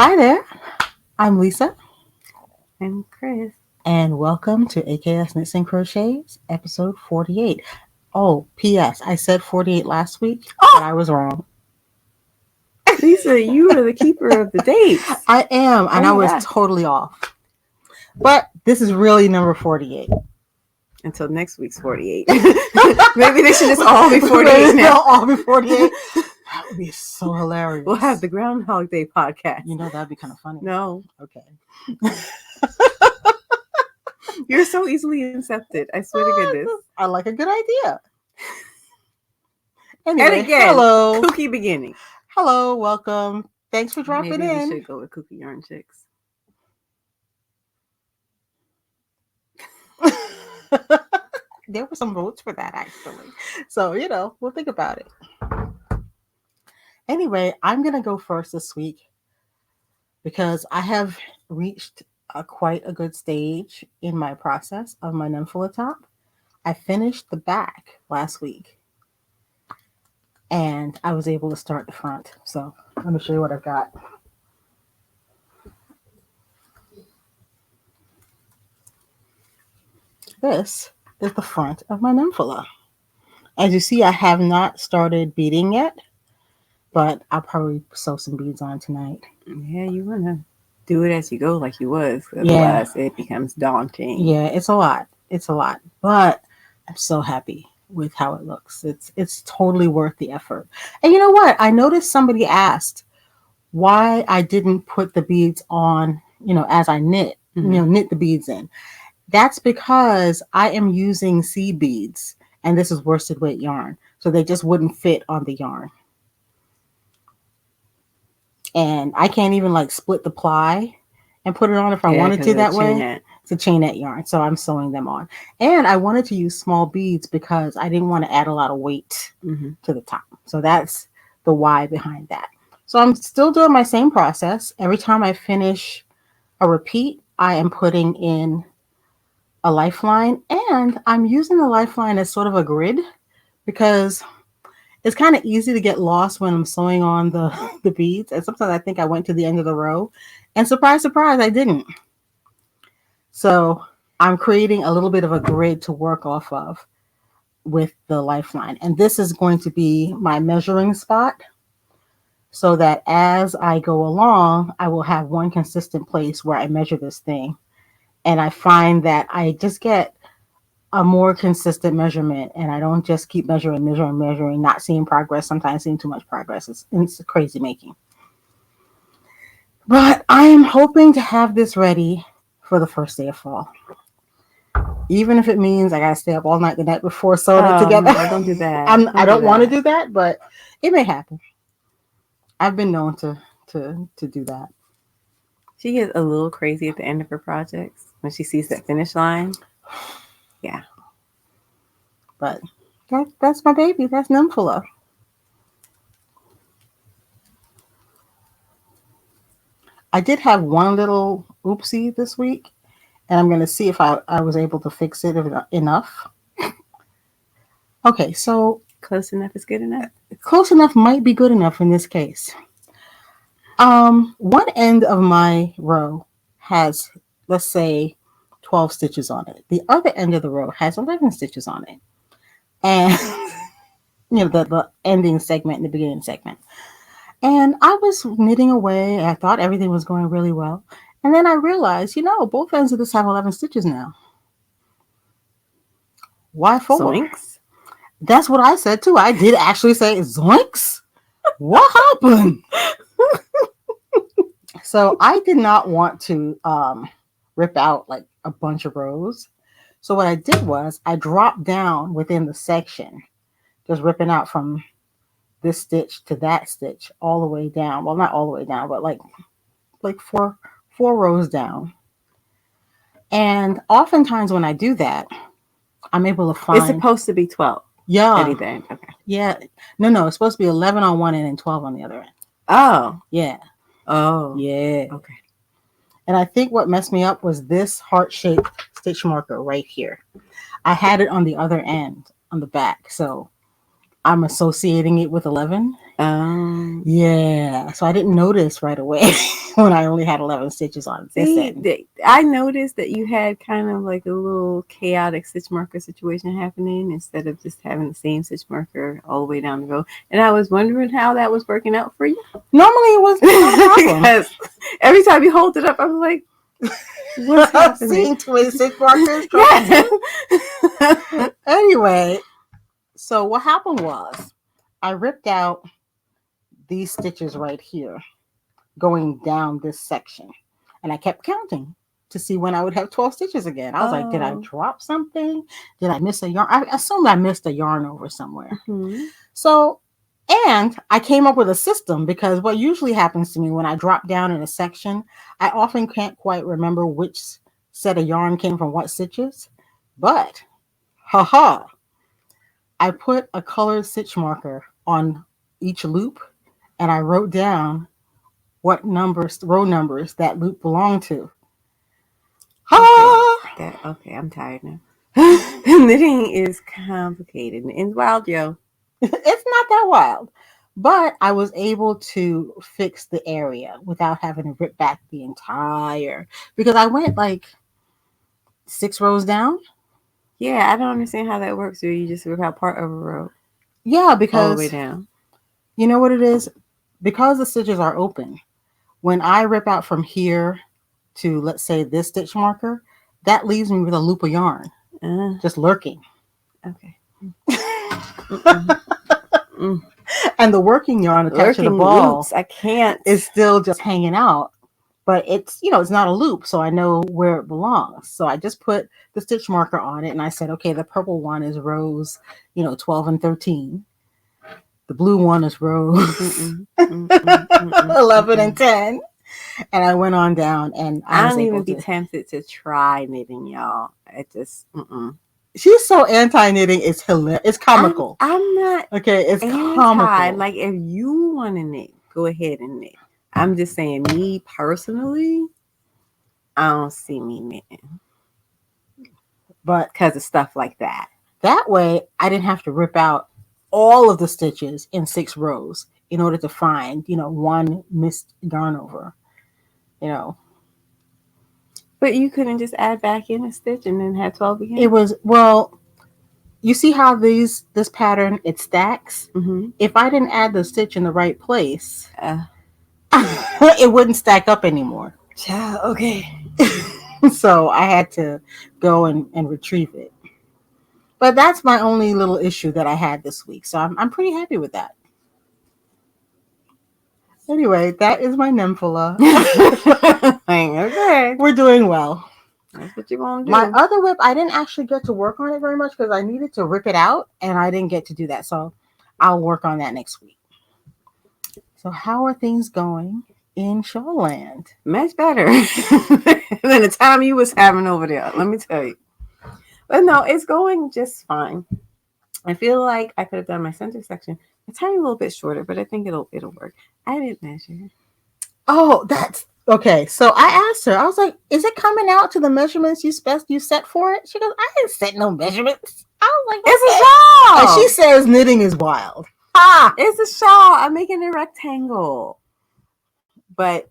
Hi there, I'm Lisa, I'm Cryss. and welcome to AKS Knits and Crochets, episode 48. Oh, P.S. I said 48 last week, but I was wrong. Lisa, you are the keeper of the dates. I am, and I my was gosh. totally off. But this is really number 48. Until next week's 48. Maybe they should just all be 48 now. They'll all be 48. That would be so hilarious. We'll have the Groundhog Day podcast. You know, that'd be kind of funny. No. Okay. You're so easily incepted. I swear to goodness. I like a good idea. Anyway, And again, hello. kooky beginning. Hello, welcome. Thanks for dropping Maybe in. we should go with Kooky Yarn Chicks. There were some votes for that, actually. So, we'll think about it. Anyway, I'm going to go first this week because I have reached quite a good stage in my process of my nymphola top. I finished the back last week and I was able to start the front. So let me show you what I've got. This is the front of my nymphola. As you see, I have not started beading yet, but I'll probably sew some beads on tonight. Yeah, you want to do it as you go like you was. Otherwise, it becomes daunting. Yeah, it's a lot. It's a lot. But I'm so happy with how it looks. It's totally worth the effort. And you know what? I noticed somebody asked why I didn't put the beads on, as I knit, knit the beads in. That's because I am using seed beads, and this is worsted weight yarn. So they just wouldn't fit on the yarn. And I can't even split the ply and put it on if I wanted to that way. It's a chainette yarn, so I'm sewing them on. And I wanted to use small beads because I didn't want to add a lot of weight to the top. So that's the why behind that. So I'm still doing my same process. Every time I finish a repeat, I am putting in a lifeline, and I'm using the lifeline as sort of a grid because it's kind of easy to get lost when I'm sewing on the beads. And sometimes I think I went to the end of the row, and surprise, surprise, I didn't. So I'm creating a little bit of a grid to work off of with the lifeline. And this is going to be my measuring spot so that as I go along, I will have one consistent place where I measure this thing. And I find that I just get a more consistent measurement, and I don't just keep measuring, not seeing progress, sometimes seeing too much progress. It's crazy making. But I am hoping to have this ready for the first day of fall. Even if it means I got to stay up all night the night before sewing it together. No, don't do that. I don't want to do that, but it may happen. I've been known to do that. She gets a little crazy at the end of her projects when she sees that finish line. Yeah. But that's my baby. That's nymphola. I did have one little oopsie this week, and I'm going to see if I was able to fix it enough. Okay, so close enough is good enough. Close enough might be good enough in this case. One end of my row has, let's say, 12 stitches on it. The other end of the row has 11 stitches on it. And, the ending segment and the beginning segment. And I was knitting away. And I thought everything was going really well. And then I realized, both ends of this have 11 stitches now. Why 4? Zoinks. That's what I said too. I did actually say zoinks. What happened? So I did not want to rip out a bunch of rows. So what I did was I dropped down within the section, just ripping out from this stitch to that stitch all the way down. Well, not all the way down, but like four rows down. And oftentimes when I do that, I'm able to find... It's supposed to be 12. Yeah. Anything. Okay. Yeah. No. It's supposed to be 11 on one end and 12 on the other end. Oh. Yeah. Oh. Yeah. Okay. And I think what messed me up was this heart-shaped stitch marker right here. I had it on the other end, on the back. So I'm associating it with 11 Yeah, so I didn't notice right away when I only had 11 stitches on this end. I noticed that you had kind of like a little chaotic stitch marker situation happening instead of just having the same stitch marker all the way down the row. And I was wondering how that was working out for you. Normally it was not a problem. Because every time you hold it up, I'm like, what's happening? Seeing 20 stitch markers. Yeah. Anyway, so what happened was I ripped out these stitches right here going down this section, and I kept counting to see when I would have 12 stitches again. I was like, did I drop something? Did I miss a yarn? I assumed I missed a yarn over somewhere. So, and I came up with a system, because what usually happens to me when I drop down in a section, I often can't quite remember which set of yarn came from what stitches. But I put a colored stitch marker on each loop, and I wrote down what row numbers that loop belonged to. Okay, I'm tired now. Knitting is complicated and wild, yo. It's not that wild, but I was able to fix the area without having to rip back the entire, because I went like 6 rows down. Yeah, I don't understand how that works. Or you just rip out part of a row. Yeah, because all the way down. You know what it is? Because the stitches are open, when I rip out from here to, let's say, this stitch marker, that leaves me with a loop of yarn just lurking. Okay. And the working yarn attached to the ball, loops. I can't. Is still just hanging out, but it's, it's not a loop, so I know where it belongs. So I just put the stitch marker on it, and I said, okay, the purple one is rows, 12 and 13. The blue one is rows 11 and 10. And I went on down, and I don't even be tempted to try knitting, y'all. It just, She's so anti-knitting. It's hilarious. It's comical. I'm not. Okay, it's comical. Like, if you want to knit, go ahead and knit. I'm just saying, me personally, I don't see me knitting. But because of stuff like that. That way, I didn't have to rip out all of the stitches in 6 rows in order to find, one missed yarn over, But you couldn't just add back in a stitch and then have 12 again? It was, well, you see how this pattern, it stacks? Mm-hmm. If I didn't add the stitch in the right place, it wouldn't stack up anymore. Okay. So I had to go and retrieve it. But that's my only little issue that I had this week. So I'm pretty happy with that. Anyway, that is my nymphola. Okay. We're doing well. That's what you want to do. My other whip, I didn't actually get to work on it very much because I needed to rip it out, and I didn't get to do that. So I'll work on that next week. So how are things going in Shawland? Much better than the time you was having over there, let me tell you. But no, it's going just fine. I feel like I could have done my center section a tiny little bit shorter, but I think it'll work. I didn't measure. Oh, that's okay. So I asked her, I was like, is it coming out to the measurements you set for it? She goes, I didn't set no measurements. I was like, okay. It's a shawl. And she says knitting is wild. It's a shawl. I'm making a rectangle. But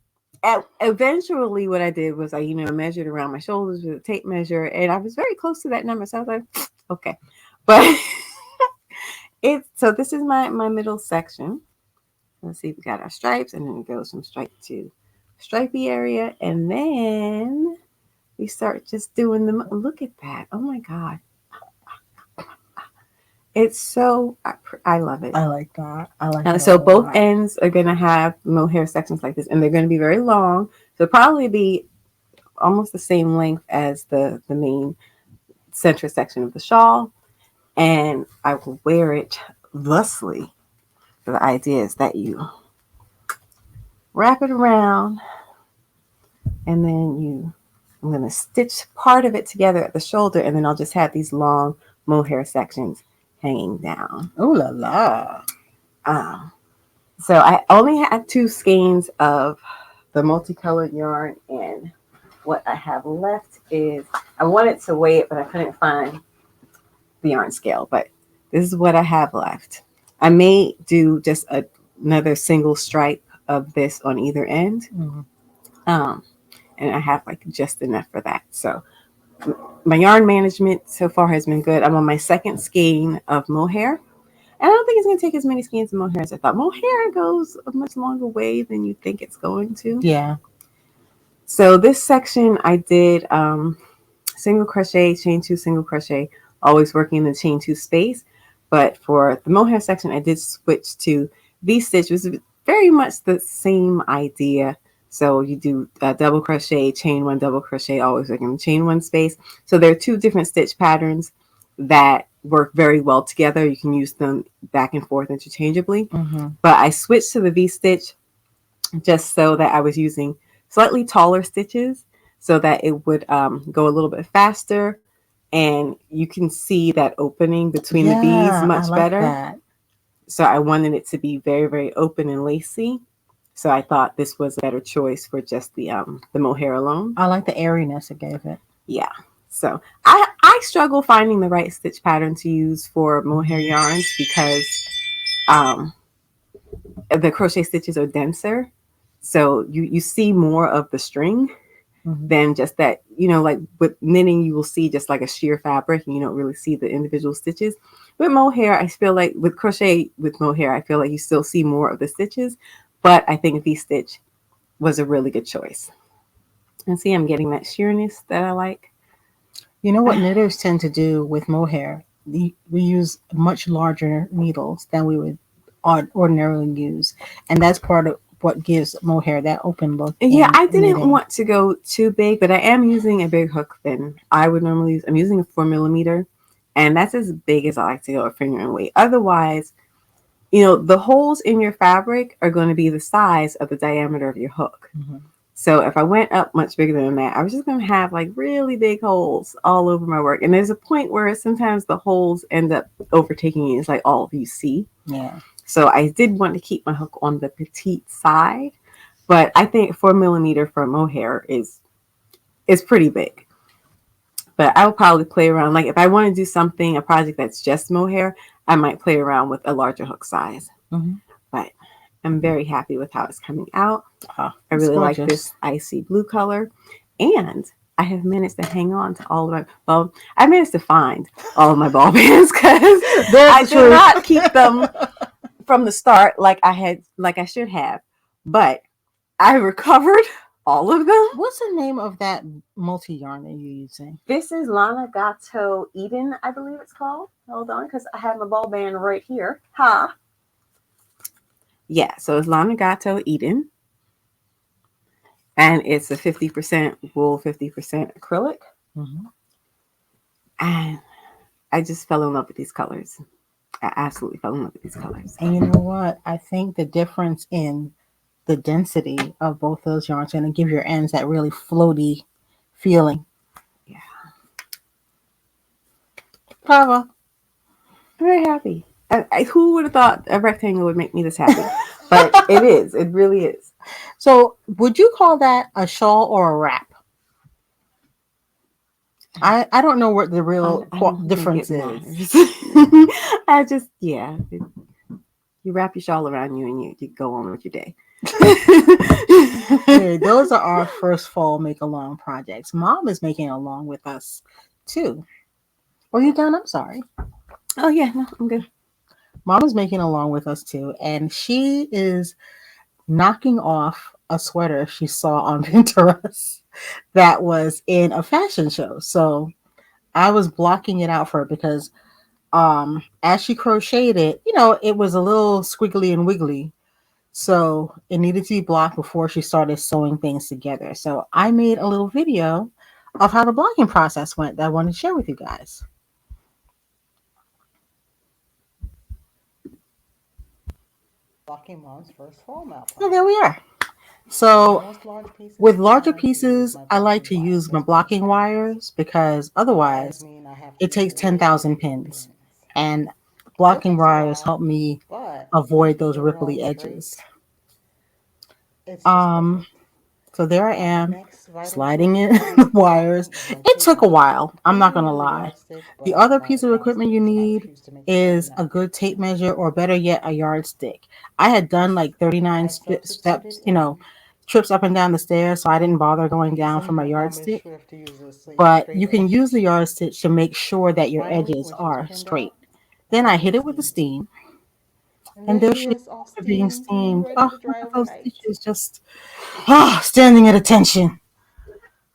eventually what I did was I, measured around my shoulders with a tape measure, and I was very close to that number. So I was like, okay. But so this is my middle section. Let's see, we got our stripes, and then it goes from stripe to stripey area, and then we start just doing them. Look at that. Oh my God. It's so, I love it. I like that. I like that. So both ends are going to have mohair sections like this, and they're going to be very long. So probably be almost the same length as the main center section of the shawl. And I will wear it thusly. So the idea is that you wrap it around, and then I'm going to stitch part of it together at the shoulder, and then I'll just have these long mohair sections hanging down. Oh la la. So I only have 2 skeins of the multicolored yarn, and what I have left is, I wanted to weigh it, but I couldn't find the yarn scale, but this is what I have left. I may do just a another single stripe of this on either end. Mm-hmm. And I have like just enough for that. So my yarn management so far has been good. I'm on my second skein of mohair. And I don't think it's going to take as many skeins of mohair as I thought. Mohair goes a much longer way than you think it's going to. Yeah. So this section I did single crochet, chain 2, single crochet, always working in the chain 2 space. But for the mohair section, I did switch to V-stitch, which is very much the same idea. So you do double crochet, chain 1, double crochet, always working in the chain 1 space. So there are 2 different stitch patterns that work very well together. You can use them back and forth interchangeably. Mm-hmm. But I switched to the V-stitch just so that I was using slightly taller stitches so that it would go a little bit faster, and you can see that opening between the beads much better. That. So I wanted it to be very, very open and lacy. So I thought this was a better choice for just the mohair alone. I like the airiness it gave it. Yeah. So I struggle finding the right stitch pattern to use for mohair yarns because the crochet stitches are denser. So you see more of the string than just that, like with knitting, you will see just like a sheer fabric and you don't really see the individual stitches. With mohair, I feel like with crochet with mohair, I feel like you still see more of the stitches, but I think V-stitch was a really good choice. And see, I'm getting that sheerness that I like. You know what knitters tend to do with mohair? We use much larger needles than we would ordinarily use, and that's part of what gives mohair that open look. Yeah, I didn't want to go too big, but I am using a big hook than I would normally use. I'm using a 4mm, and that's as big as I like to go a finger and weight. Otherwise, the holes in your fabric are going to be the size of the diameter of your hook. Mm-hmm. So if I went up much bigger than that, I was just going to have like really big holes all over my work. And there's a point where sometimes the holes end up overtaking it. It's like all of you see. Yeah. So I did want to keep my hook on the petite side, but I think 4mm for mohair is pretty big. But I will probably play around. Like if I want to do something, a project that's just mohair, I might play around with a larger hook size. Mm-hmm. But I'm very happy with how it's coming out. I really like this icy blue color. And I have managed to hang on to all of my ball. I managed to find all of my ball bands because I did not keep them from the start like I should have. But I recovered all of them. What's the name of that multi-yarn that you're using? This is Lana Gato Eden, I believe it's called. Hold on, because I have my ball band right here. Ha! Yeah, so it's Lana Gato Eden. And it's a 50% wool, 50% acrylic. Mm-hmm. And I just fell in love with these colors. I absolutely fell in love with these colors. And you know what? I think the difference in the density of both those yarns are going to give your ends that really floaty feeling. Yeah. Bravo. I'm very happy. Who would have thought a rectangle would make me this happy? But it is. It really is. So would you call that a shawl or a wrap? I don't know what the real difference is. I just, yeah. You wrap your shawl around you and you go on with your day. Hey, those are our first fall make along projects. Mom is making along with us too. Are you done? I'm sorry. Oh yeah, no, I'm good. Mom is making along with us too, and she is knocking off a sweater she saw on Pinterest that was in a fashion show. So I was blocking it out for her because as she crocheted it, it was a little squiggly and wiggly. So it needed to be blocked before she started sewing things together. So I made a little video of how the blocking process went that I wanted to share with you guys. Blocking Mom's first fall map. And there we are. So with larger pieces, I like to use my blocking wires because otherwise it takes 10,000 pins. And blocking wires help me avoid those ripply edges. To So there I am, sliding in the wires. It took a while. I'm not going to lie. The other piece of equipment you need is a good tape measure, or better yet, a yardstick. I had done like 39 steps, trips up and down the stairs, so I didn't bother going down for my yardstick. But you can use the yardstick to make sure that your edges are straight. Then I hit it with the steam, and there she is after being steamed. Oh, look at those stitches just standing at attention.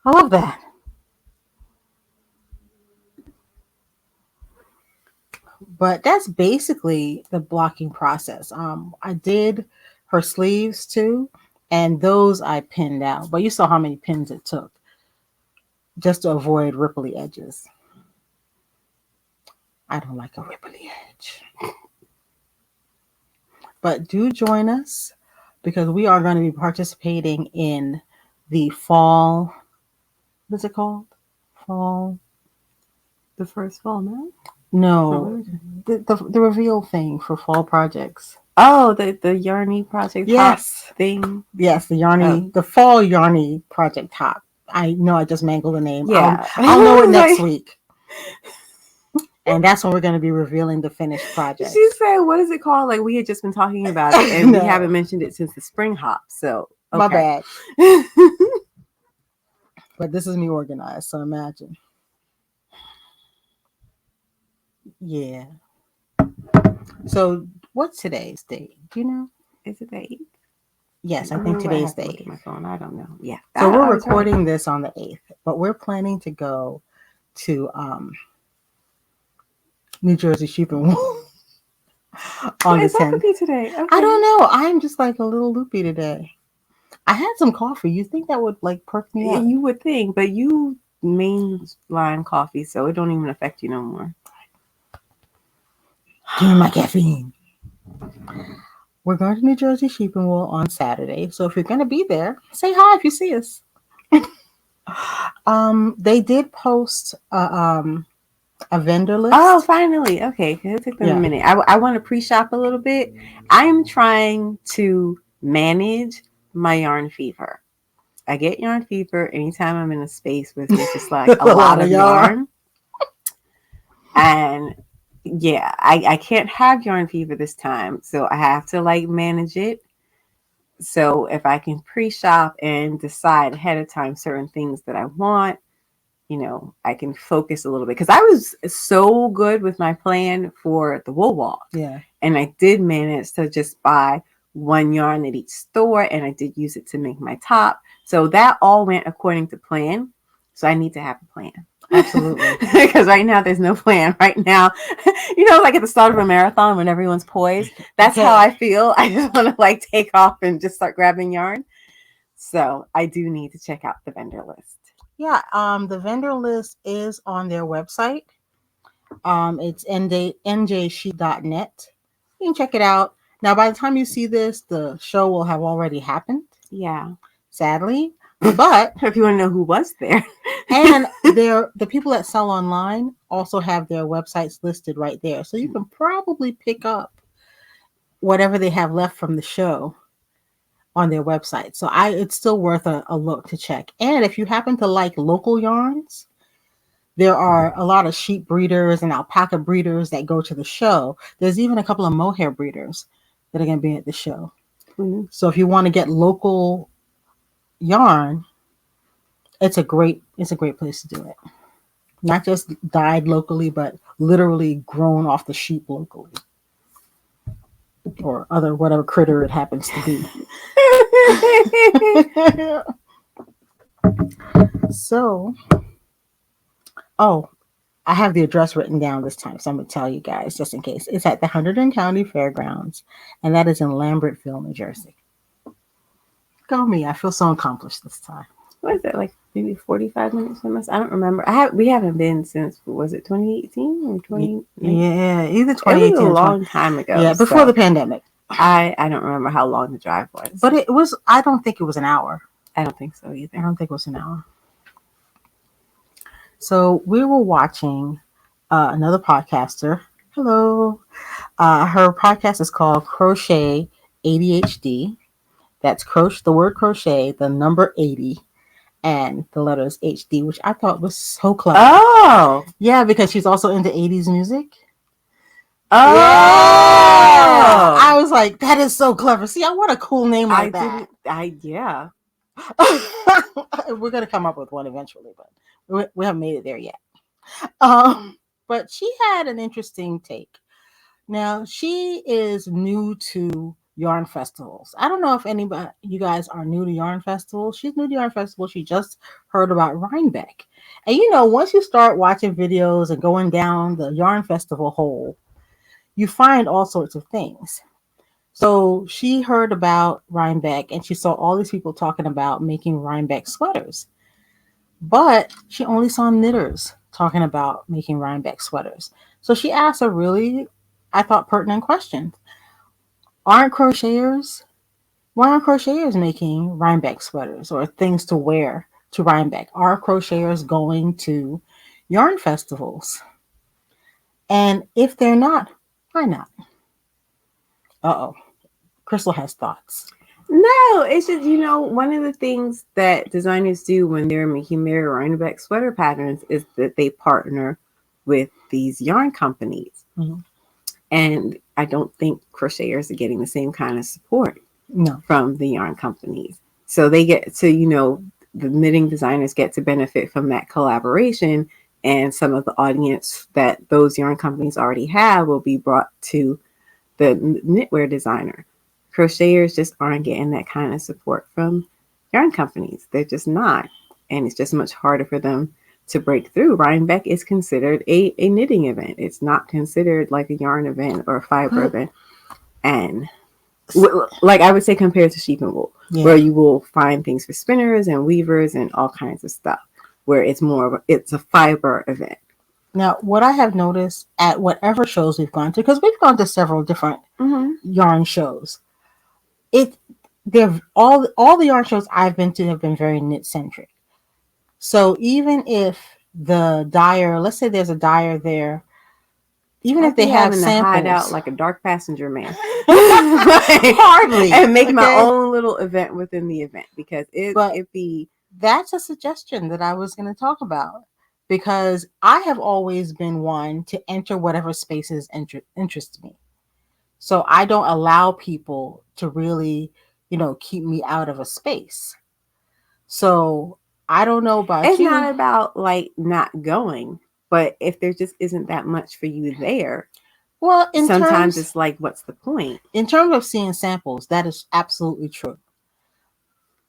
I love that. But that's basically the blocking process. I did her sleeves too, and those I pinned out. But you saw how many pins it took just to avoid ripply edges. I don't like a ripply edge. But do join us, because we are going to be participating in the fall. What's it called? Fall. The first fall, no? No, the reveal thing for fall projects. Oh, the Yarny project. Yes, thing. Yes, the Yarny, the fall Yarny project top. I know I just mangled the name. Yeah, I'll know it next week. And that's when we're going to be revealing the finished project. She said, "What is it called?" Like, we had just been talking about it, and we haven't mentioned it since the spring hop. So okay. My bad. But this is me organized, so imagine. Yeah. So what's today's date? Do you know? Is it the 8th? Yes, I think today's the 8th. My phone. I don't know. Yeah. So we're recording this on the 8th, but we're planning to go to New Jersey Sheep and Wool on the 10th. Today? Okay. I don't know. I'm just like a little loopy today. I had some coffee. You think that would like perk me up? You would think, but you mainline coffee, so it don't even affect you no more. Give me my caffeine. We're going to New Jersey Sheep and Wool on Saturday. So if you're going to be there, say hi if you see us. They did post a vendor list. Oh, finally. Okay. It'll take them a minute. I want to pre-shop a little bit. I'm trying to manage my yarn fever. I get yarn fever anytime I'm in a space where there's just like a lot of yarn. And yeah, I can't have yarn fever this time. So I have to like manage it. So if I can pre-shop and decide ahead of time certain things that I want, I can focus a little bit. Because I was so good with my plan for the wool walk. Yeah. And I did manage to just buy one yarn at each store. And I did use it to make my top. So that all went according to plan. So I need to have a plan. Absolutely. Because right now there's no plan. Right now, like at the start of a marathon when everyone's poised, that's how I feel. I just want to like take off and just start grabbing yarn. So I do need to check out the vendor list. Yeah, the vendor list is on their website. It's njsheet.net. You can check it out. Now, by the time you see this, the show will have already happened. Yeah. Sadly. But if you want to know who was there. And the people that sell online also have their websites listed right there. So you can probably pick up whatever they have left from the show on their website. So it's still worth a look to check. And if you happen to like local yarns, there are a lot of sheep breeders and alpaca breeders that go to the show. There's even a couple of mohair breeders that are going to be at the show. Mm-hmm. So if you want to get local yarn, it's a great place to do it. Not just dyed locally, but literally grown off the sheep locally. Or other whatever critter it happens to be. So, I have the address written down this time, so I'm going to tell you guys just in case. It's at the Hunterdon County Fairgrounds, and that is in Lambertville, New Jersey. Go me, I feel so accomplished this time. What is it, like maybe 45 minutes from us? I don't remember. We haven't been since, was it 2018 or 2019? Yeah, either 2018 it was a long time ago. Yeah, before the pandemic. I don't remember how long the drive was. But I don't think it was an hour. I don't think so either. I don't think it was an hour. So we were watching another podcaster. Hello. Her podcast is called Crochet ADHD. That's the word crochet, the number 80, and the letters HD, which I thought was so clever. Oh, yeah, because she's also into 80s music. Oh, yeah. I was like, that is so clever. See, I want a cool name like that. Yeah. We're gonna come up with one eventually, but we haven't made it there yet. But she had an interesting take. Now, she is new to yarn festivals. I don't know if anybody, you guys are new to yarn festivals. She's new to yarn festivals. She just heard about Rhinebeck. And once you start watching videos and going down the yarn festival hole, you find all sorts of things. So she heard about Rhinebeck and she saw all these people talking about making Rhinebeck sweaters. But she only saw knitters talking about making Rhinebeck sweaters. So she asked a really, I thought, pertinent question. Why aren't crocheters making Rhinebeck sweaters or things to wear to Rhinebeck? Are crocheters going to yarn festivals? And if they're not, why not? Uh-oh. Crystal has thoughts. No, it's just, one of the things that designers do when they're making their Rhinebeck sweater patterns is that they partner with these yarn companies. Mm-hmm. And I don't think crocheters are getting the same kind of support from the yarn companies. So they get to, the knitting designers get to benefit from that collaboration, and some of the audience that those yarn companies already have will be brought to the knitwear designer. Crocheters just aren't getting that kind of support from yarn companies. They're just not. And it's just much harder for them to break through. Rhinebeck is considered a knitting event. It's not considered like a yarn event or a fiber event. And like I would say compared to sheep and wool, where you will find things for spinners and weavers and all kinds of stuff, where it's it's a fiber event. Now, what I have noticed at whatever shows we've gone to, because we've gone to several different yarn shows, all the yarn shows I've been to have been very knit centric. So even if the dyer, let's say there's a dyer there, even if they have samples, hide out like a dark passenger man, hardly, and make my own little event within the event, because that's a suggestion that I was going to talk about, because I have always been one to enter whatever spaces interest me. So I don't allow people to really, keep me out of a space. So I don't know about it's not about like not going, but if there just isn't that much for you there, well, sometimes it's like, what's the point? In terms of seeing samples, that is absolutely true.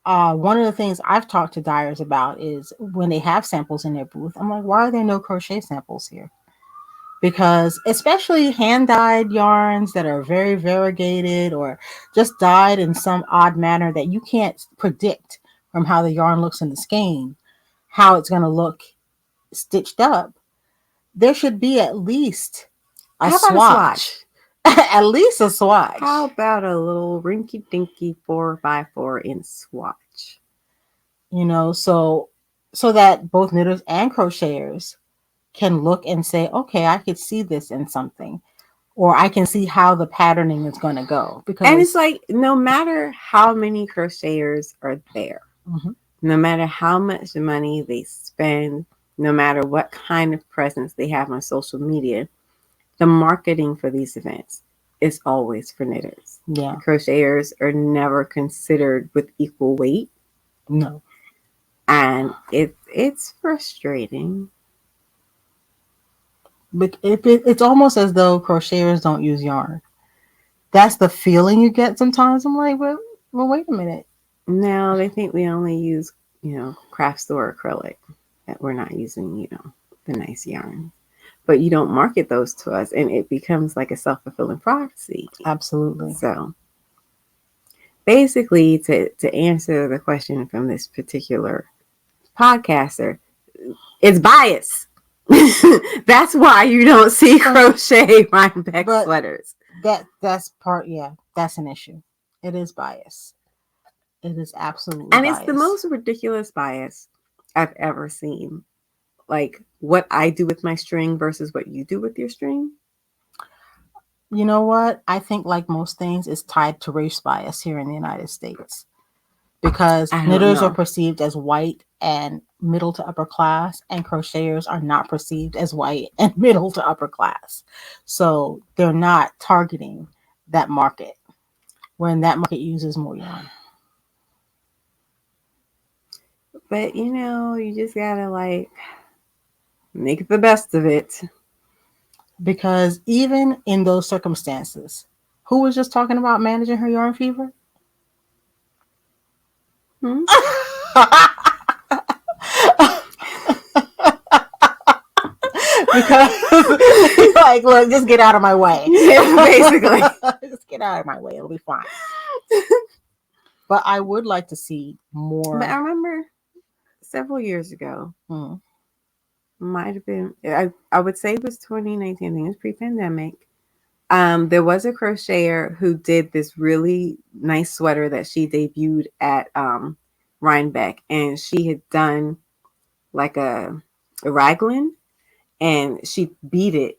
One of the things I've talked to dyers about is when they have samples in their booth, I'm like, why are there no crochet samples here? Because especially hand-dyed yarns that are very variegated or just dyed in some odd manner that you can't predict from how the yarn looks in the skein, how it's going to look stitched up, there should be at least a swatch. At least a swatch. How about a little rinky-dinky 4x4 in swatch? So that both knitters and crocheters can look and say, okay, I could see this in something, or I can see how the patterning is going to go. And it's like, no matter how many crocheters are there, no matter how much money they spend, no matter what kind of presence they have on social media, the marketing for these events is always for knitters. Yeah. Crocheters are never considered with equal weight. No. And it's frustrating. But it's almost as though crocheters don't use yarn. That's the feeling you get sometimes. I'm like, well, wait a minute. No, they think we only use, craft store acrylic, that we're not using, the nice yarn. But you don't market those to us, and it becomes like a self-fulfilling prophecy. Absolutely. So basically, to answer the question from this particular podcaster, it's bias. That's why you don't see crochet Rhinebeck sweaters. That's an issue. It is bias. It is absolutely and bias. It's the most ridiculous bias I've ever seen. Like what I do with my string versus what you do with your string. You know what? I think, like most things, it's tied to race bias here in the United States because I don't knitters are know. perceived as white and middle to upper class, and crocheters are not perceived as white and middle to upper class. So they're not targeting that market when that market uses more yarn. But you just gotta like make the best of it. Because even in those circumstances, who was just talking about managing her yarn fever? Hmm? Because like, look, just get out of my way. Yeah, basically. Just get out of my way. It'll be fine. But I would like to see more. But I remember several years ago, might have been, I would say it was 2019. I think it was pre-pandemic. There was a crocheter who did this really nice sweater that she debuted at Rhinebeck, and she had done like a raglan, and she beaded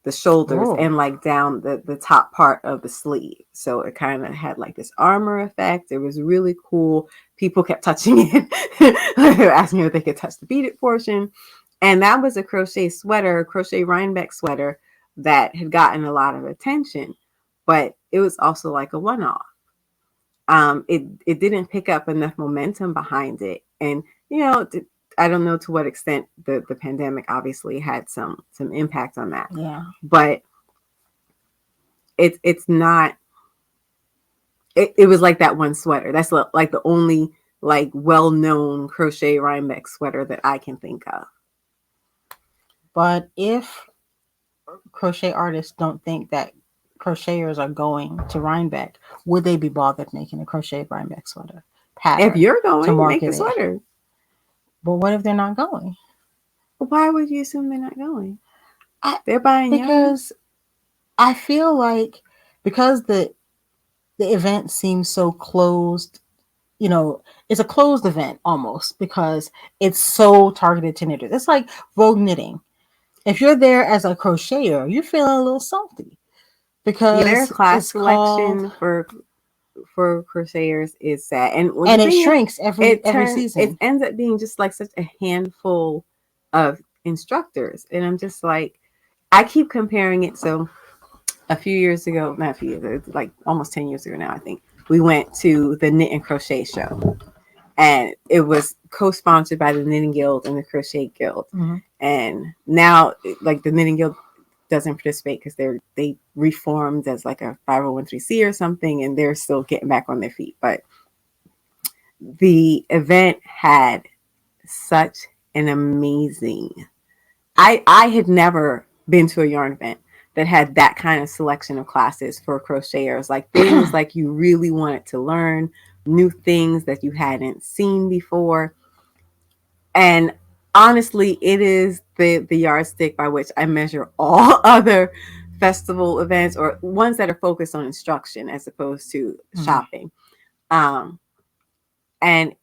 the shoulders Oh. and like down the top part of the sleeve. So it kind of had like this armor effect. It was really cool. People kept touching it. They were asking if they could touch the beaded portion. And that was a crochet Rhinebeck sweater that had gotten a lot of attention, but it was also like a one-off. It didn't pick up enough momentum behind it, and I don't know to what extent the pandemic obviously had some impact on that. Yeah. But it's not. It was like that one sweater. That's like the only like well-known crochet Rhinebeck sweater that I can think of. But if crochet artists don't think that crocheters are going to Rhinebeck, would they be bothered making a crochet Rhinebeck sweater pattern? If you're going, to make market the sweater. But what if they're not going? Why would you assume they're not going? They're buying because yarn? I feel like because the event seems so closed, it's a closed event almost because it's so targeted to knitters. It's like Vogue Knitting. If you're there as a crocheter, you're feeling a little salty because their class selection called, for crocheters is sad, and it shrinks every season. It ends up being just like such a handful of instructors, and I'm just like, I keep comparing it. So a few years ago, not a few years, like almost 10 years ago now, I think we went to the Knit and Crochet show, and it was co-sponsored by the Knitting Guild and the Crochet Guild. Mm-hmm. And now, like, the Knitting Guild doesn't participate because they reformed as like a 501c or something, and they're still getting back on their feet. But the event had such an amazing. I had never been to a yarn event that had that kind of selection of classes for crocheters, like things like you really wanted to learn new things that you hadn't seen before. And honestly, it is the yardstick by which I measure all other festival events or ones that are focused on instruction as opposed to shopping. And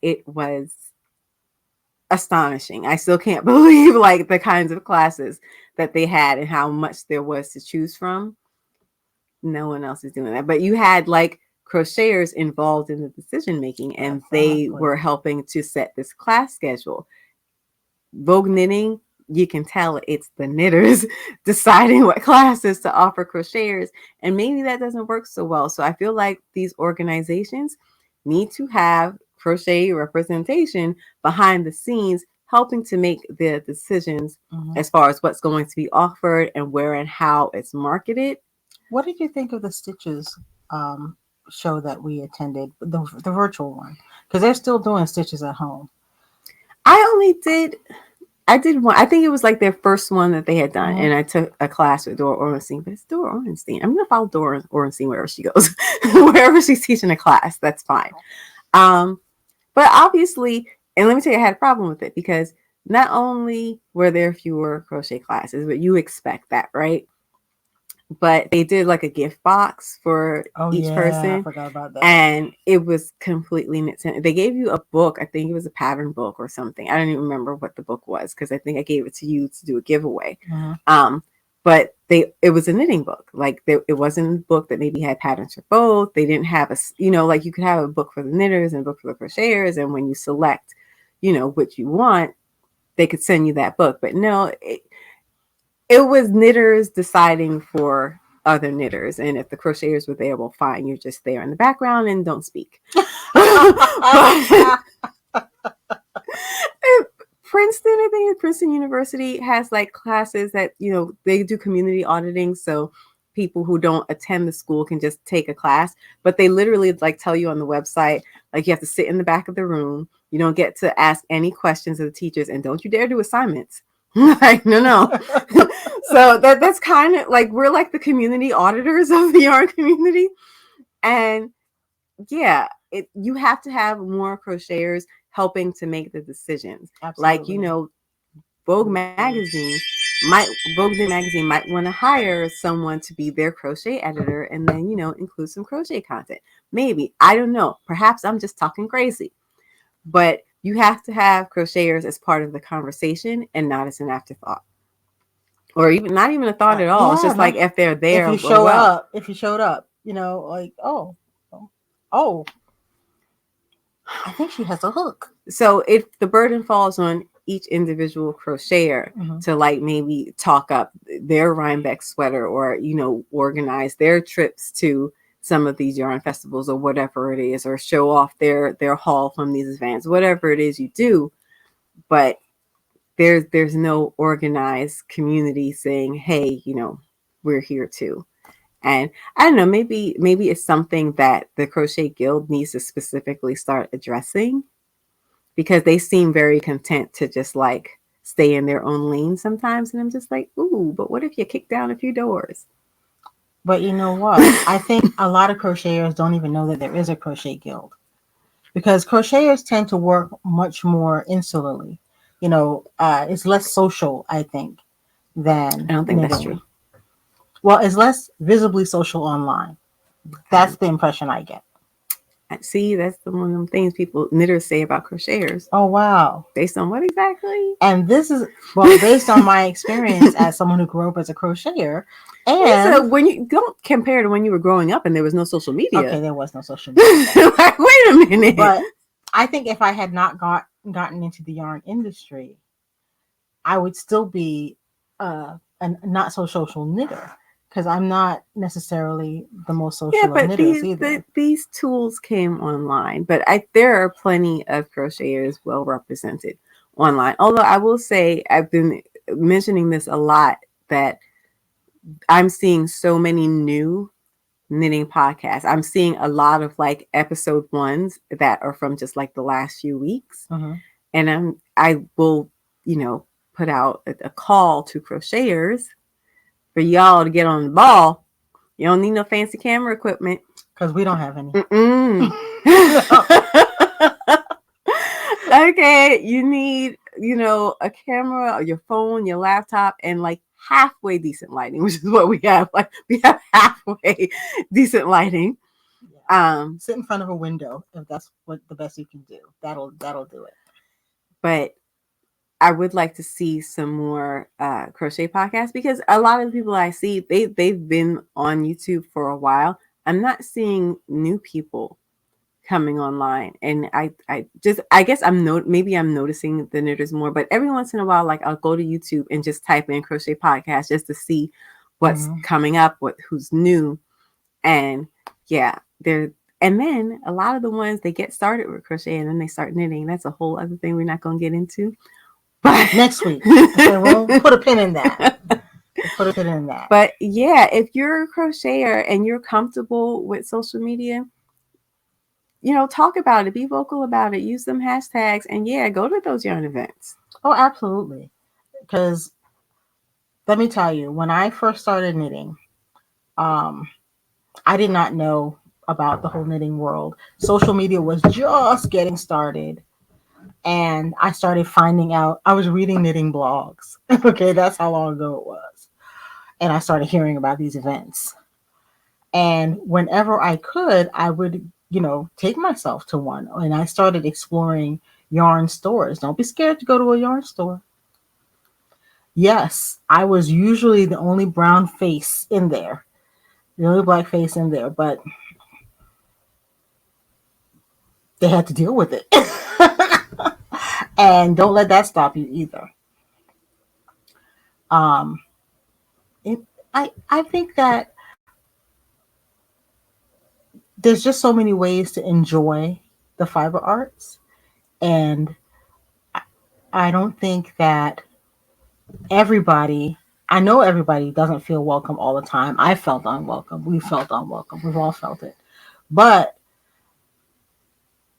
it was astonishing. I still can't believe like the kinds of classes that they had and how much there was to choose from. No one else is doing that. But you had like crocheters involved in the decision making, and they were helping to set this class schedule. Vogue Knitting, you can tell it's the knitters deciding what classes to offer crocheters, and maybe that doesn't work so well. So I feel like these organizations need to have crochet representation behind the scenes, helping to make the decisions as far as what's going to be offered and where and how it's marketed. What did you think of the Stitches show that we attended, the virtual one? Because they're still doing Stitches at home. I did one. I think it was like their first one that they had done, and I took a class with Dora Orenstein. But it's Dora Orenstein. I'm gonna follow Dora Orenstein wherever she goes, wherever she's teaching a class. That's fine. But obviously, and let me tell you, I had a problem with it because not only were there fewer crochet classes, but you expect that, right? But they did like a gift box for each person. I forgot about that. And it was completely knit-centric. They gave you a book. I think it was a pattern book or something. I don't even remember what the book was because I think I gave it to you to do a giveaway. but it was a knitting book. Like it wasn't a book that maybe had patterns for both. They didn't have like you could have a book for the knitters and a book for the crocheters. And when you select, what you want, they could send you that book. But no, it was knitters deciding for other knitters. And if the crocheters were there, well, fine. You're just there in the background and don't speak. Princeton, I think Princeton University has like classes that, they do community auditing. So people who don't attend the school can just take a class, but they literally like tell you on the website, like you have to sit in the back of the room. You don't get to ask any questions of the teachers, and don't you dare do assignments. Like, no. So that's kind of like, we're like the community auditors of the yarn community. And yeah, you have to have more crocheters helping to make the decisions. Absolutely. Like, Vogue magazine might want to hire someone to be their crochet editor and then, include some crochet content. Maybe, I don't know. Perhaps I'm just talking crazy, but you have to have crocheters as part of the conversation and not as an afterthought, or even not even a thought at all. It's just like if they're there, if you showed up, like, oh, I think she has a hook. So if the burden falls on each individual crocheter to like maybe talk up their Rhinebeck sweater, or organize their trips to some of these yarn festivals or whatever it is, or show off their haul from these events, whatever it is you do, but there's no organized community saying, hey, we're here too. And I don't know, maybe it's something that the Crochet Guild needs to specifically start addressing, because they seem very content to just like stay in their own lane sometimes. And I'm just like, ooh, but what if you kick down a few doors? But you know what? I think a lot of crocheters don't even know that there is a Crochet Guild, because crocheters tend to work much more insularly. It's less social, I think, than I don't think that's true. Well, it's less visibly social online. That's the impression I get. See, that's one of them things people knitters say about crocheters. Oh, wow. Based on what exactly? And this is, based on my experience as someone who grew up as a crocheter. And so when you don't compare to when you were growing up and there was no social media. Okay, there was no social media. Like, wait a minute. But I think if I had not gotten into the yarn industry, I would still be a not so social knitter, because I'm not necessarily the most social of knitters either. These tools came online, but there are plenty of crocheters well represented online. Although I will say, I've been mentioning this a lot, that I'm seeing so many new knitting podcasts. I'm seeing a lot of like episode 1s that are from just like the last few weeks. And I will, put out a call to crocheters for y'all to get on the ball. You don't need no fancy camera equipment, because we don't have any. Okay, you need, a camera, your phone, your laptop, and like halfway decent lighting, which is what we have. Like, we have halfway decent lighting. Sit in front of a window, if that's what the best you can do. That'll do it. But I would like to see some more crochet podcasts, because a lot of the people I see, they've been on YouTube for a while. I'm not seeing new people coming online, and I guess maybe I'm noticing the knitters more. But every once in a while, like, I'll go to YouTube and just type in crochet podcast just to see what's coming up, who's new, and yeah, and then a lot of the ones, they get started with crochet and then they start knitting. That's a whole other thing we're not going to get into. But next week, okay, we'll put a pin in that. But yeah, if you're a crocheter and you're comfortable with social media, talk about it, be vocal about it, use some hashtags, and yeah, go to those yarn events. Oh, absolutely. Because let me tell you, when I first started knitting, I did not know about the whole knitting world. Social media was just getting started. And I started finding out, I was reading knitting blogs. Okay, that's how long ago it was. And I started hearing about these events. And whenever I could, I would, take myself to one. And I started exploring yarn stores. Don't be scared to go to a yarn store. Yes, I was usually the only brown face in there, the only black face in there, but they had to deal with it. And don't let that stop you either. Um, it, I think that there's just so many ways to enjoy the fiber arts, and I don't think that everybody. I know everybody doesn't feel welcome all the time. I felt unwelcome. We felt unwelcome. We've all felt it, but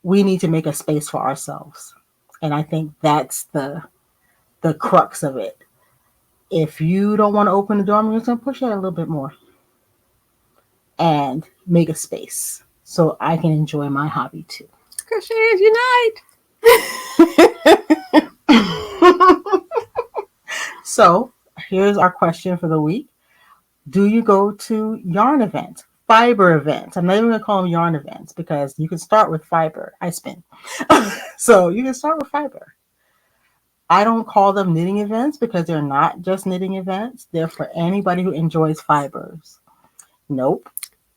we need to make a space for ourselves, and I think that's the crux of it. If you don't want to open the door, I'm just going to push it a little bit more and make a space so I can enjoy my hobby too. Crocheters unite! So here's our question for the week. Do you go to yarn events, fiber events? I'm not even going to call them yarn events because you can start with fiber. I spin. So you can start with fiber. I don't call them knitting events because they're not just knitting events. They're for anybody who enjoys fibers. Nope.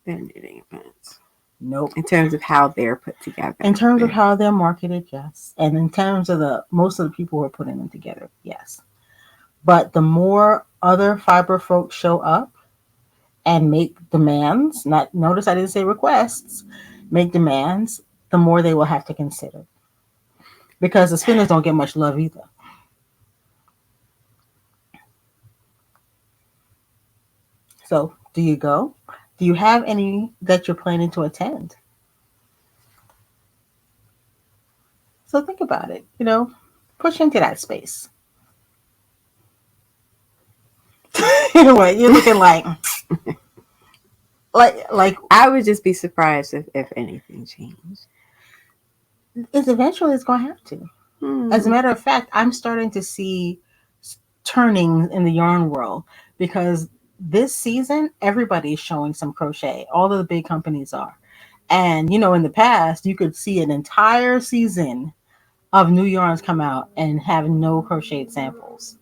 They're knitting events. Nope. In terms of how they're put together. In terms of how they're marketed, yes. And in terms of most of the people who are putting them together, yes. But the more other fiber folks show up and make demands, notice I didn't say requests, make demands, the more they will have to consider. Because the spinners don't get much love either. So, do you go? Do you have any that you're planning to attend? So think about it, push into that space. What you're looking like I would just be surprised if anything changed. It's eventually going to have to. As a matter of fact, I'm starting to see turnings in the yarn world because this season everybody's showing some crochet. All of the big companies are. And in the past you could see an entire season of new yarns come out and have no crocheted samples.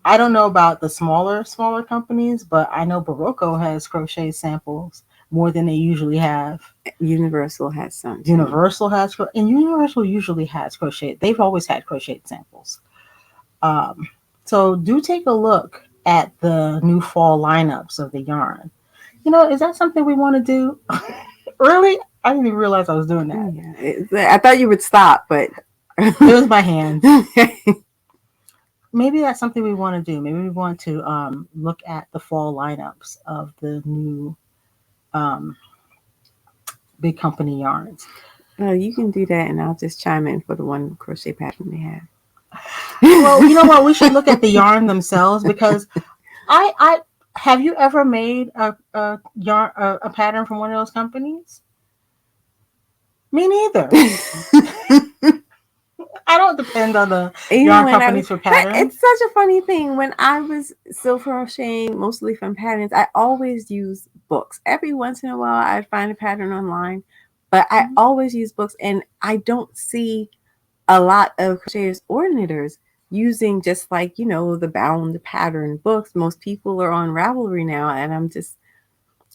I don't know about the smaller companies, but I know Barocco has crochet samples more than they usually have. Universal has some. Universal usually has crochet. They've always had crocheted samples. So do take a look at the new fall lineups of the yarn. Is that something we want to do? Really? I didn't even realize I was doing that. Yeah. I thought you would stop, but it was my hand. Maybe that's something we want to do. Maybe we want to look at the fall lineups of the new big company yarns. Well, you can do that, and I'll just chime in for the one crochet pattern they have. Well, you know what? We should look at the yarn themselves because I have you ever made a yarn a pattern from one of those companies? Me neither. I don't depend on the yarn companies for patterns. It's such a funny thing. When I was still crocheting, mostly from patterns, I always use books. Every once in a while, I'd find a pattern online, but I always use books, and I don't see a lot of crocheters or knitters using just like, the bound pattern books. Most people are on Ravelry now, and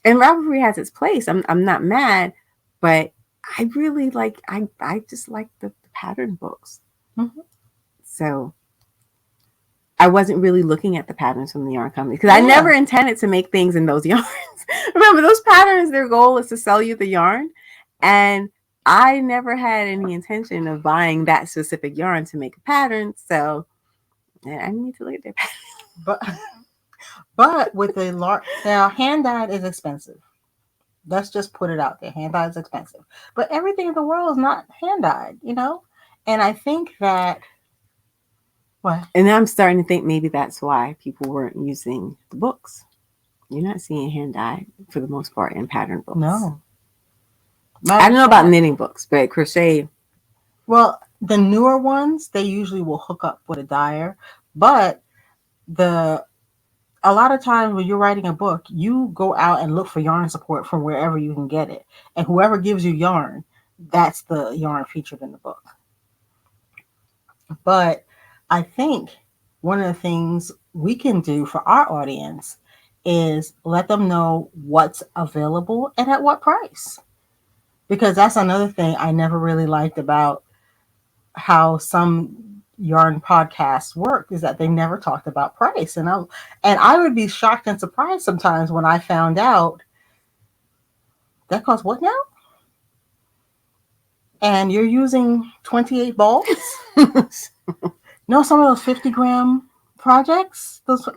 and Ravelry has its place. I'm not mad, but I really I just like the pattern books. Mm-hmm. So I wasn't really looking at the patterns from the yarn company because I never intended to make things in those yarns. Remember, those patterns, their goal is to sell you the yarn, and I never had any intention of buying that specific yarn to make a pattern. So I need to look at their patterns. But with a large, now hand dyed is expensive. Let's just put it out there. Hand dyed is expensive, but everything in the world is not hand dyed, And I think that what? And I'm starting to think maybe that's why people weren't using the books. You're not seeing hand dyed for the most part in pattern books. No. I don't know about knitting books, but crochet. Well, the newer ones, they usually will hook up with a dyer, but a lot of times when you're writing a book, you go out and look for yarn support from wherever you can get it. And whoever gives you yarn, that's the yarn featured in the book. But I think one of the things we can do for our audience is let them know what's available and at what price. Because that's another thing I never really liked about how some yarn podcasts work, is that they never talked about price. And I would be shocked and surprised sometimes when I found out that costs what now? And you're using 28 balls? No, some of those 50-gram projects, those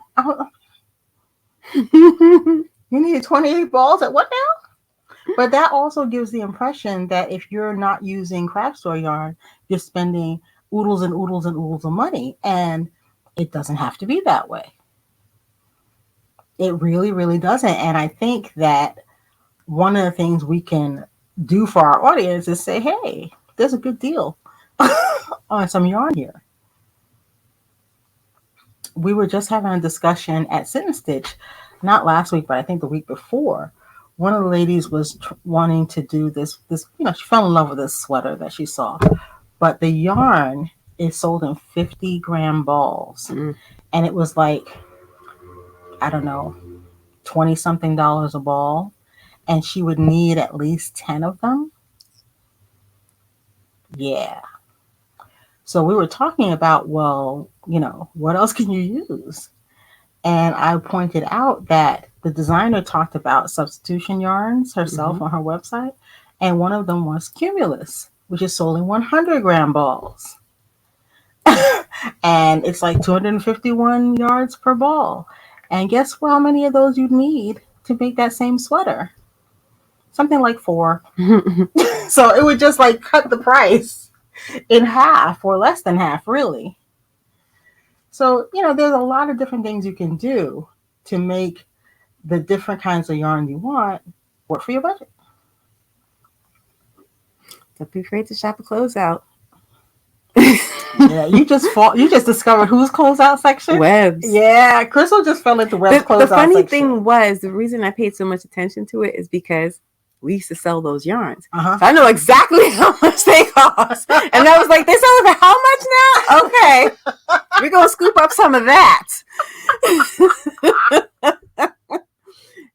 you need 28 balls at what now? But that also gives the impression that if you're not using craft store yarn, you're spending oodles and oodles and oodles of money. And it doesn't have to be that way. It really, really doesn't. And I think that one of the things we can do for our audience is say, hey, there's a good deal on some yarn here. We were just having a discussion at Sit and Stitch, not last week, but I think the week before. One of the ladies was wanting to do this, she fell in love with this sweater that she saw, but the yarn is sold in 50-gram balls. And it was like, I don't know, 20 something dollars a ball. And she would need at least 10 of them. Yeah. So we were talking about, well, what else can you use? And I pointed out that the designer talked about substitution yarns herself on her website. And one of them was Cumulus, which is sold in 100-gram balls. And it's like 251 yards per ball. And guess how many of those you'd need to make that same sweater? Something like 4. So it would just like cut the price in half or less than half, really. So, there's a lot of different things you can do to make the different kinds of yarn you want work for your budget. Don't be afraid to shop a closeout. Yeah, you just discovered whose closeout section? Webs. Yeah, Crystal just fell into Webs closeout section. The funny thing was, the reason I paid so much attention to it is because we used to sell those yarns. So I know exactly how much they cost. And I was like, they sell it for how much now? Okay. We're going to scoop up some of that.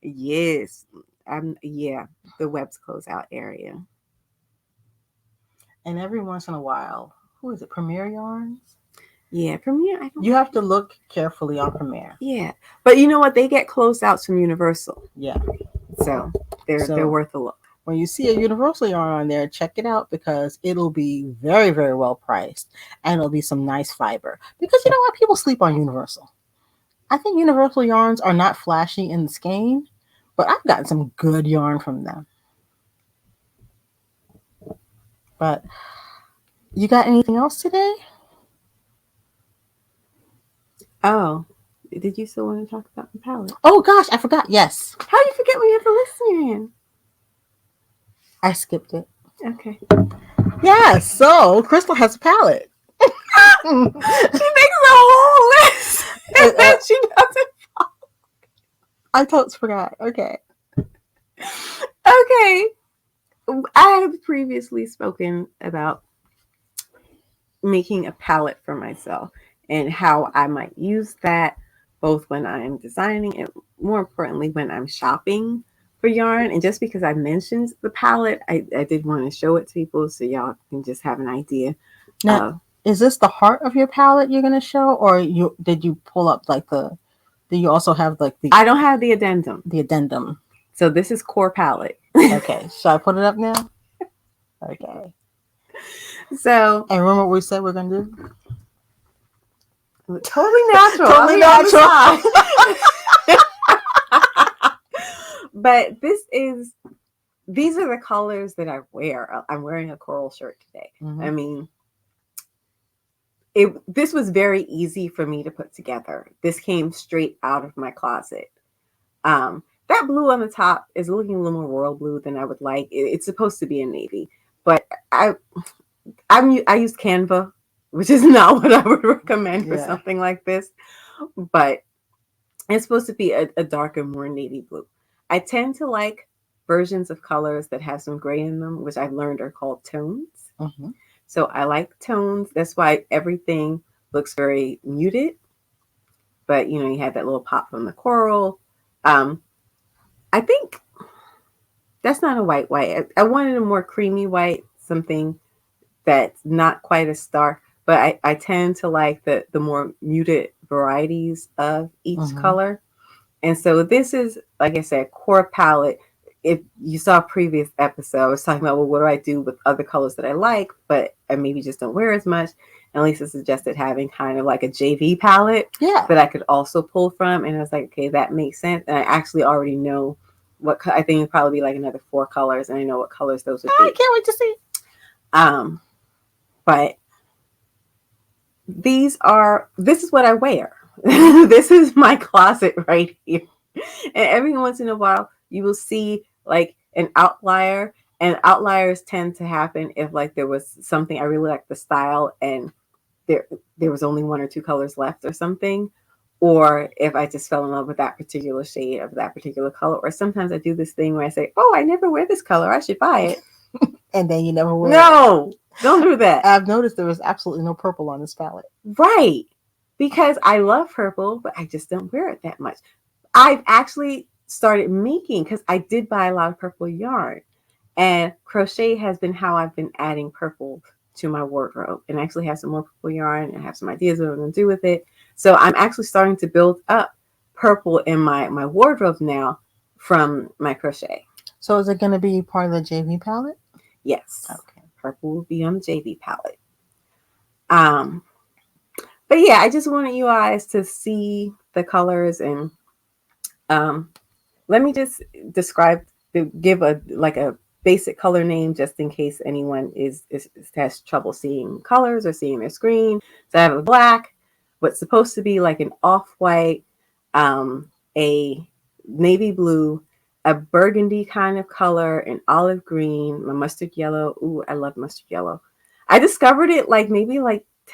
Yes. The Webs closeout area. And every once in a while, who is it? Premier Yarns? Yeah, Premier. You have to look carefully on Premier. Yeah. But you know what? They get closeouts from Universal. Yeah. So they're worth a look. When you see a Universal yarn on there, check it out because it'll be very, very well priced. And it'll be some nice fiber. Because you know what? People sleep on Universal. I think Universal yarns are not flashy in the skein, but I've gotten some good yarn from them. But you got anything else today? Oh, did you still want to talk about the palette? Oh gosh, I forgot. Yes. How do you forget when you have the list in your hand? I skipped it. Okay. Yeah, so Crystal has a palette. She makes a whole list and then she doesn't follow. I totally forgot. Okay. Okay. I have previously spoken about making a palette for myself and how I might use that both when I'm designing and more importantly when I'm shopping for yarn. And just because I mentioned the palette, I did want to show it to people so y'all can just have an idea. Now, is this the heart of your palette you're going to show, or did you pull up like do you also have like the... I don't have the addendum. The addendum. So this is core palette. Okay. Should I put it up now? Okay. So... And remember what we said we're going to do? Totally natural. Totally natural. But these are the colors that I wear. I'm wearing a coral shirt today. I mean, this was very easy for me to put together. This came straight out of my closet. That blue on the top is looking a little more royal blue than I would like. It's supposed to be a navy, but I used Canva, which is not what I would recommend for something like this. But it's supposed to be a darker, more navy blue. I tend to like versions of colors that have some gray in them, which I've learned are called tones. So I like tones. That's why everything looks very muted, but you had that little pop from the coral. I think that's not a white. I wanted a more creamy white, something that's not quite as stark, but I tend to like the more muted varieties of each color. And so this is, like I said, core palette. If you saw a previous episode, I was talking about, well, what do I do with other colors that I like, but I maybe just don't wear as much. And Lisa suggested having kind of like a JV palette that I could also pull from. And I was like, okay, that makes sense. And I actually already know what I think it'd probably be like another 4 colors, and I know what colors those would be. I can't wait to see. But this is what I wear. This is my closet right here. And every once in a while, you will see like an outlier, and outliers tend to happen if like there was something I really like the style and there was only 1 or 2 colors left or something, or if I just fell in love with that particular shade of that particular color. Or sometimes I do this thing where I say, oh, I never wear this color, I should buy it. And then you never wear it. Don't do that. I've noticed there was absolutely no purple on this palette. Right. Because I love purple, but I just don't wear it that much. I've actually started making, because I did buy a lot of purple yarn, and crochet has been how I've been adding purple to my wardrobe, and I actually have some more purple yarn and have some ideas of what I'm going to do with it. So I'm actually starting to build up purple in my wardrobe now from my crochet. So is it going to be part of the JV palette? Yes. Okay. Purple will be on the JV palette. But yeah, I just wanted you guys to see the colors, and let me just give a basic color name just in case anyone has trouble seeing colors or seeing their screen. So I have a black, what's supposed to be like an off-white, a navy blue, a burgundy kind of color, an olive green, a mustard yellow. Ooh, I love mustard yellow. I discovered it maybe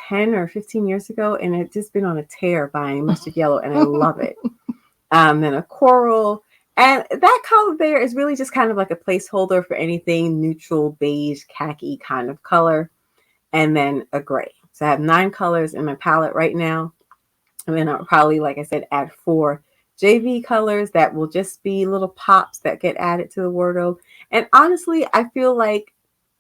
10 or 15 years ago, and it's just been on a tear buying mustard yellow, and I love it. Then a coral, and that color there is really just kind of like a placeholder for anything neutral, beige, khaki kind of color, and then a gray. So I have 9 colors in my palette right now, and then I'll probably, like I said, add 4 JV colors that will just be little pops that get added to the wardrobe. And honestly, I feel like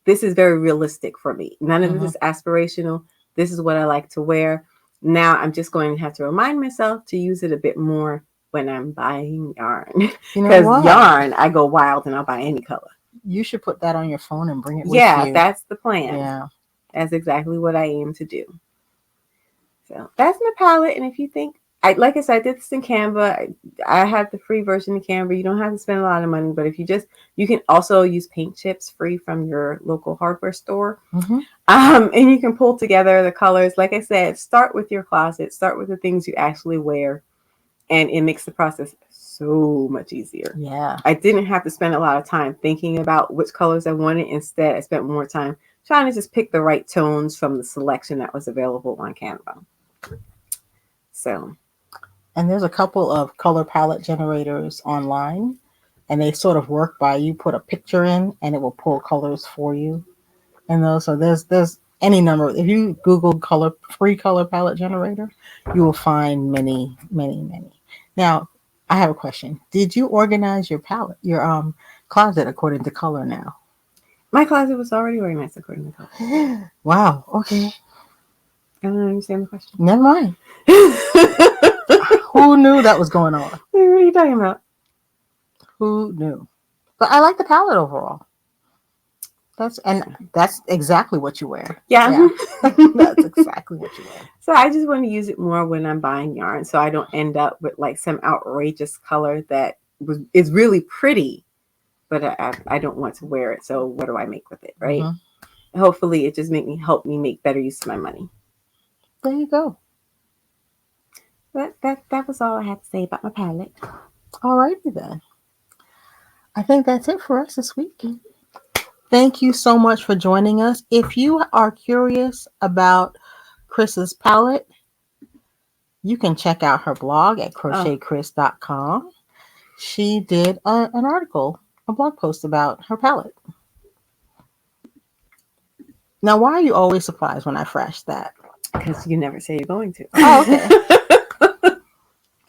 this is very realistic for me. None of this is aspirational. This is what I like to wear. Now I'm just going to have to remind myself to use it a bit more when I'm buying yarn. Because yarn, I go wild and I'll buy any color. You should put that on your phone and bring it with you. Yeah, that's the plan. Yeah. That's exactly what I aim to do. So that's my palette. And if you think, like I said, I did this in Canva. I have the free version in Canva. You don't have to spend a lot of money, but if you can also use paint chips free from your local hardware store. And you can pull together the colors. Like I said, start with your closet. Start with the things you actually wear. And it makes the process so much easier. Yeah. I didn't have to spend a lot of time thinking about which colors I wanted. Instead, I spent more time trying to just pick the right tones from the selection that was available on Canva. So. And there's a couple of color palette generators online, and they sort of work by you put a picture in and it will pull colors for you. And so there's any number. If you Google free color palette generator, you will find many, many, many. Now, I have a question. Did you organize your closet according to color now? My closet was already organized according to color. Wow. Okay. I don't understand the question. Never mind. Who knew that was going on? What are you talking about? Who knew? But I like the palette overall. That's exactly what you wear. Yeah. That's exactly what you wear. So I just want to use it more when I'm buying yarn, so I don't end up with some outrageous color that is really pretty, but I don't want to wear it. So what do I make with it, right? Hopefully, it just help me make better use of my money. There you go. That was all I had to say about my palette. All righty then. I think that's it for us this week. Thank you so much for joining us. If you are curious about Cryss's palette, you can check out her blog at crochetcryss.com. She did an article, a blog post about her palette. Now, why are you always surprised when I flash that? Because you never say you're going to. Oh, okay.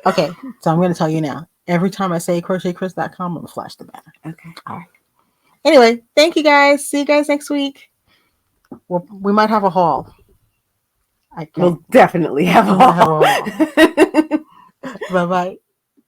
Okay, so I'm going to tell you now. Every time I say crochetcryss.com, I'm going to flash the banner. Okay. All right. Anyway, thank you guys. See you guys next week. We might have a haul. We'll definitely have a haul. Bye-bye.